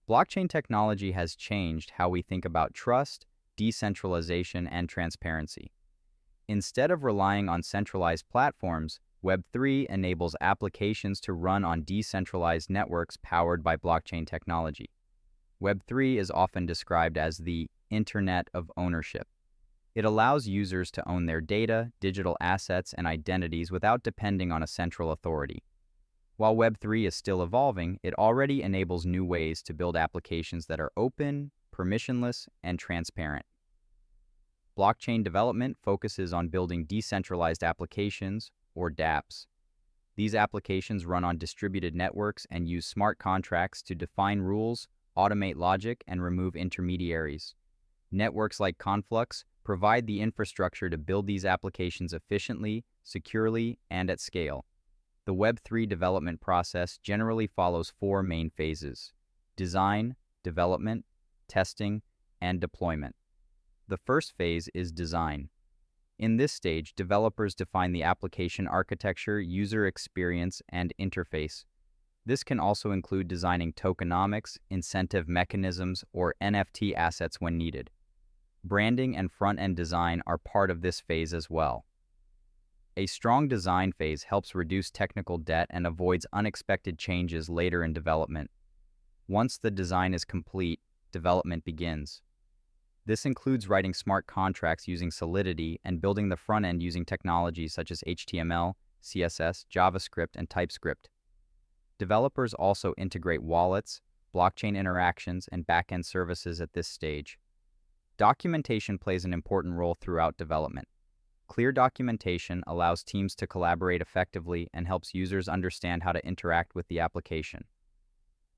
Blockchain technology has changed how we think about trust, decentralization, and transparency. Instead of relying on centralized platforms, Web3 enables applications to run on decentralized networks powered by blockchain technology. Web3 is often described as the Internet of Ownership. It allows users to own their data, digital assets, and identities without depending on a central authority. While Web3 is still evolving, it already enables new ways to build applications that are open, permissionless, and transparent. Blockchain development focuses on building decentralized applications, or dApps. These applications run on distributed networks and use smart contracts to define rules, automate logic, and remove intermediaries. Networks like Conflux provide the infrastructure to build these applications efficiently, securely, and at scale. The Web3 development process generally follows four main phases: design, development, testing, and deployment. The first phase is design. In this stage, developers define the application architecture, user experience, and interface. This can also include designing tokenomics, incentive mechanisms, or NFT assets when needed. Branding and front-end design are part of this phase as well. A strong design phase helps reduce technical debt and avoids unexpected changes later in development. Once the design is complete, development begins. This includes writing smart contracts using Solidity and building the front end using technologies such as HTML, CSS, JavaScript, and TypeScript. Developers also integrate wallets, blockchain interactions, and back-end services at this stage. Documentation plays an important role throughout development. Clear documentation allows teams to collaborate effectively and helps users understand how to interact with the application.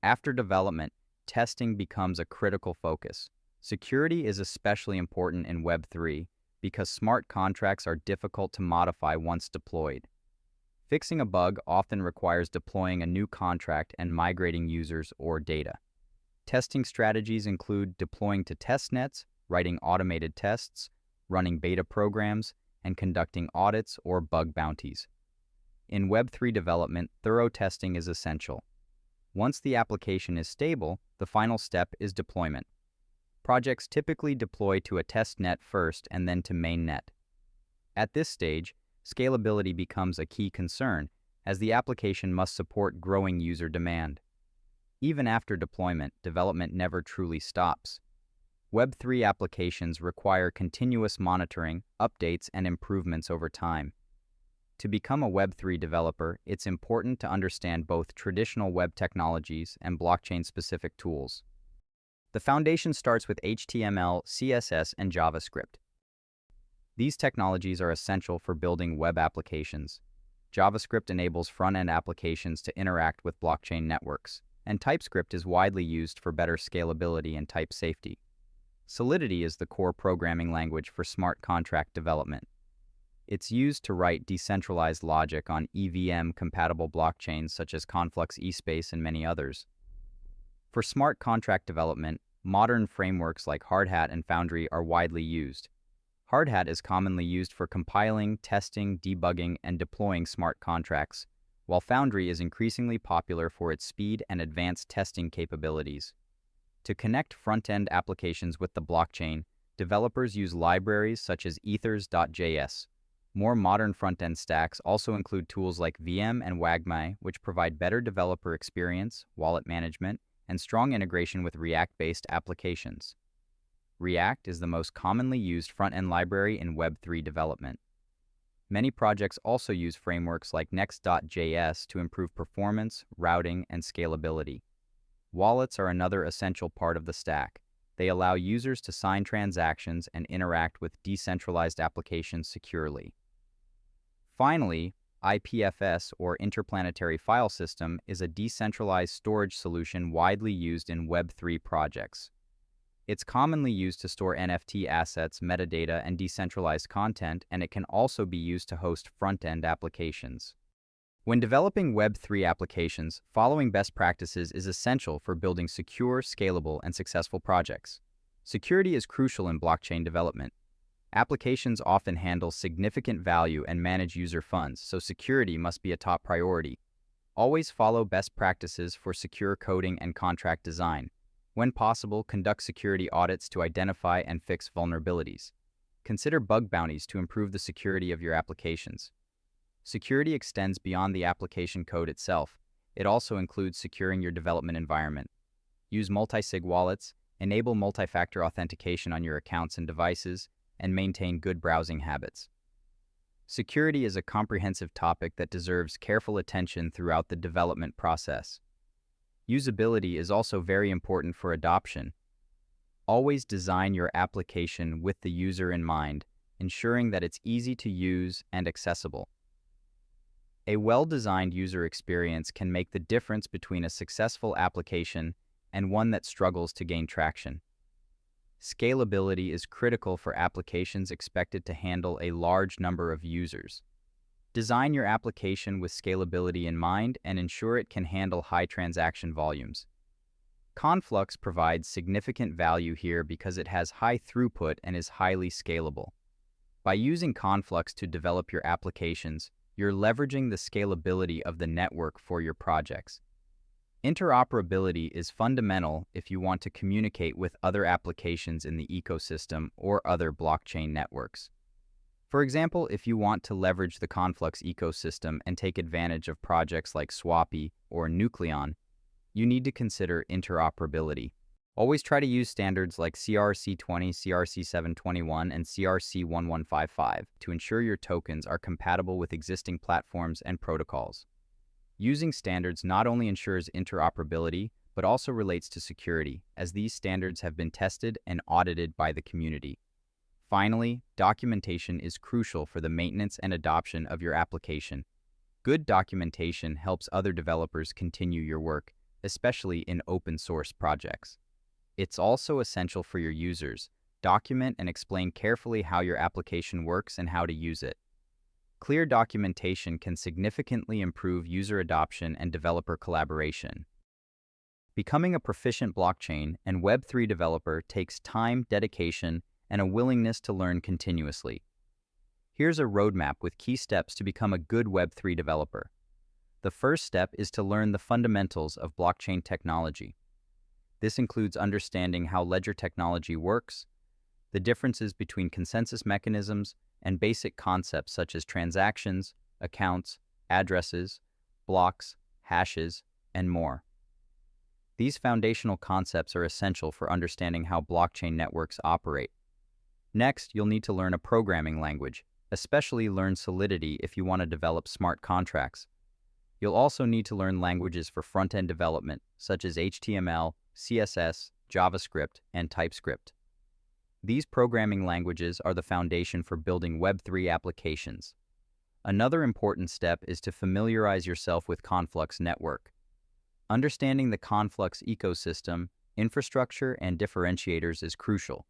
After development, testing becomes a critical focus. Security is especially important in Web3 because smart contracts are difficult to modify once deployed. Fixing a bug often requires deploying a new contract and migrating users or data. Testing strategies include deploying to testnets, writing automated tests, running beta programs, and conducting audits or bug bounties. In Web3 development, thorough testing is essential. Once the application is stable, the final step is deployment. Projects typically deploy to a test net first and then to mainnet. At this stage, scalability becomes a key concern, as the application must support growing user demand. Even after deployment, development never truly stops. Web3 applications require continuous monitoring, updates, and improvements over time. To become a Web3 developer, it's important to understand both traditional web technologies and blockchain-specific tools. The foundation starts with HTML, CSS, and JavaScript. These technologies are essential for building web applications. JavaScript enables front-end applications to interact with blockchain networks, and TypeScript is widely used for better scalability and type safety. Solidity is the core programming language for smart contract development. It's used to write decentralized logic on EVM-compatible blockchains such as Conflux eSpace and many others. For smart contract development, modern frameworks like Hardhat and Foundry are widely used. Hardhat is commonly used for compiling, testing, debugging, and deploying smart contracts, while Foundry is increasingly popular for its speed and advanced testing capabilities. To connect front-end applications with the blockchain, developers use libraries such as ethers.js. More modern front-end stacks also include tools like VM and Wagmi, which provide better developer experience, wallet management, and strong integration with React-based applications. React is the most commonly used front-end library in Web3 development. Many projects also use frameworks like Next.js to improve performance, routing, and scalability. Wallets are another essential part of the stack. They allow users to sign transactions and interact with decentralized applications securely. Finally, IPFS, or Interplanetary File System, is a decentralized storage solution widely used in Web3 projects. It's commonly used to store NFT assets, metadata, and decentralized content, and it can also be used to host front-end applications. When developing Web3 applications, following best practices is essential for building secure, scalable, and successful projects. Security is crucial in blockchain development. Applications often handle significant value and manage user funds, so security must be a top priority. Always follow best practices for secure coding and contract design. When possible, conduct security audits to identify and fix vulnerabilities. Consider bug bounties to improve the security of your applications. Security extends beyond the application code itself. It also includes securing your development environment. Use multi-sig wallets, enable multi-factor authentication on your accounts and devices, and maintain good browsing habits. Security is a comprehensive topic that deserves careful attention throughout the development process. Usability is also very important for adoption. Always design your application with the user in mind, ensuring that it's easy to use and accessible. A well-designed user experience can make the difference between a successful application and one that struggles to gain traction. Scalability is critical for applications expected to handle a large number of users. Design your application with scalability in mind and ensure it can handle high transaction volumes. Conflux provides significant value here because it has high throughput and is highly scalable. By using Conflux to develop your applications, you're leveraging the scalability of the network for your projects. Interoperability is fundamental if you want to communicate with other applications in the ecosystem or other blockchain networks. For example, if you want to leverage the Conflux ecosystem and take advantage of projects like Swappy or Nucleon, you need to consider interoperability. Always try to use standards like CRC20, CRC721, and CRC1155 to ensure your tokens are compatible with existing platforms and protocols. Using standards not only ensures interoperability, but also relates to security, as these standards have been tested and audited by the community. Finally, documentation is crucial for the maintenance and adoption of your application. Good documentation helps other developers continue your work, especially in open-source projects. It's also essential for your users. Document and explain carefully how your application works and how to use it. Clear documentation can significantly improve user adoption and developer collaboration. Becoming a proficient blockchain and Web3 developer takes time, dedication, and a willingness to learn continuously. Here's a roadmap with key steps to become a good Web3 developer. The first step is to learn the fundamentals of blockchain technology. This includes understanding how ledger technology works, the differences between consensus mechanisms, and basic concepts such as transactions, accounts, addresses, blocks, hashes, and more. These foundational concepts are essential for understanding how blockchain networks operate. Next, you'll need to learn a programming language, especially learn Solidity if you want to develop smart contracts. You'll also need to learn languages for front-end development, such as HTML, CSS, JavaScript, and TypeScript. These programming languages are the foundation for building Web3 applications. Another important step is to familiarize yourself with Conflux network. Understanding the Conflux ecosystem, infrastructure, and differentiators is crucial.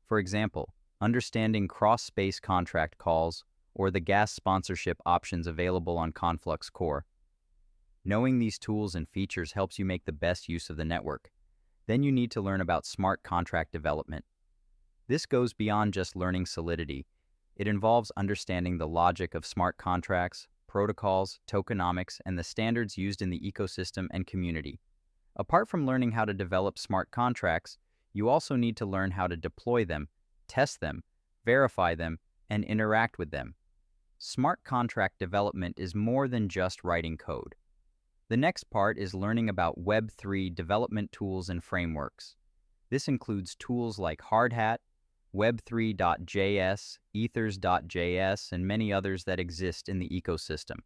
For example, understanding cross-space contract calls or the gas sponsorship options available on Conflux Core. Knowing these tools and features helps you make the best use of the network. Then you need to learn about smart contract development. This goes beyond just learning Solidity. It involves understanding the logic of smart contracts, protocols, tokenomics, and the standards used in the ecosystem and community. Apart from learning how to develop smart contracts, you also need to learn how to deploy them, test them, verify them, and interact with them. Smart contract development is more than just writing code. The next part is learning about Web3 development tools and frameworks. This includes tools like Hardhat, Web3.js, Ethers.js, and many others that exist in the ecosystem.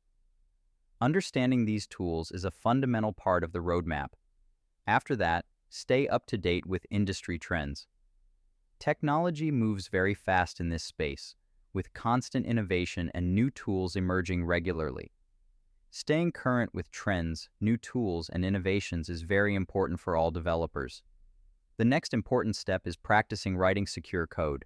Understanding these tools is a fundamental part of the roadmap. After that, stay up to date with industry trends. Technology moves very fast in this space, with constant innovation and new tools emerging regularly. Staying current with trends, new tools, and innovations is very important for all developers. The next important step is practicing writing secure code.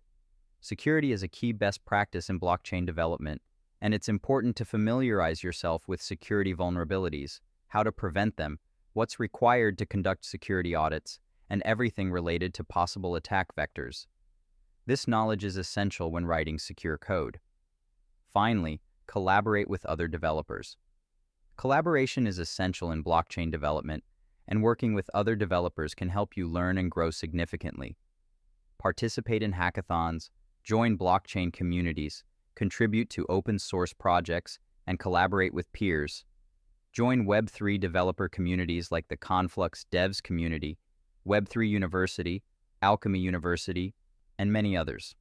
Security is a key best practice in blockchain development, and it's important to familiarize yourself with security vulnerabilities, how to prevent them, what's required to conduct security audits, and everything related to possible attack vectors. This knowledge is essential when writing secure code. Finally, collaborate with other developers. Collaboration is essential in blockchain development, and working with other developers can help you learn and grow significantly. Participate in hackathons, join blockchain communities, contribute to open source projects, and collaborate with peers. Join Web3 developer communities like the Conflux Devs community, Web3 University, Alchemy University, and many others.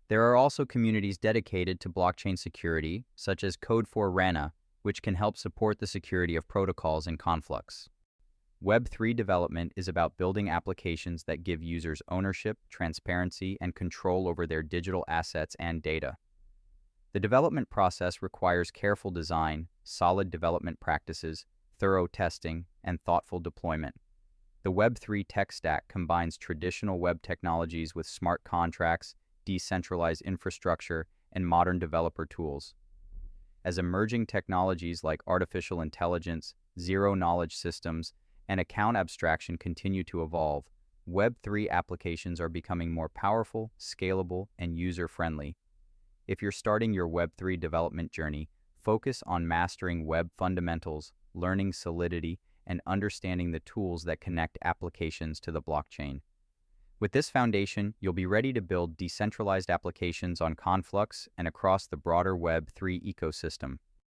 There are also communities dedicated to blockchain security, such as Code4Rana, which can help support the security of protocols in Conflux. Web3 development is about building applications that give users ownership, transparency, and control over their digital assets and data. The development process requires careful design, solid development practices, thorough testing, and thoughtful deployment. The Web3 tech stack combines traditional web technologies with smart contracts, decentralized infrastructure, and modern developer tools. As emerging technologies like artificial intelligence, zero-knowledge systems, and account abstraction continue to evolve, Web3 applications are becoming more powerful, scalable, and user-friendly. If you're starting your Web3 development journey, focus on mastering web fundamentals, learning Solidity, and understanding the tools that connect applications to the blockchain. With this foundation, you'll be ready to build decentralized applications on Conflux and across the broader Web3 ecosystem.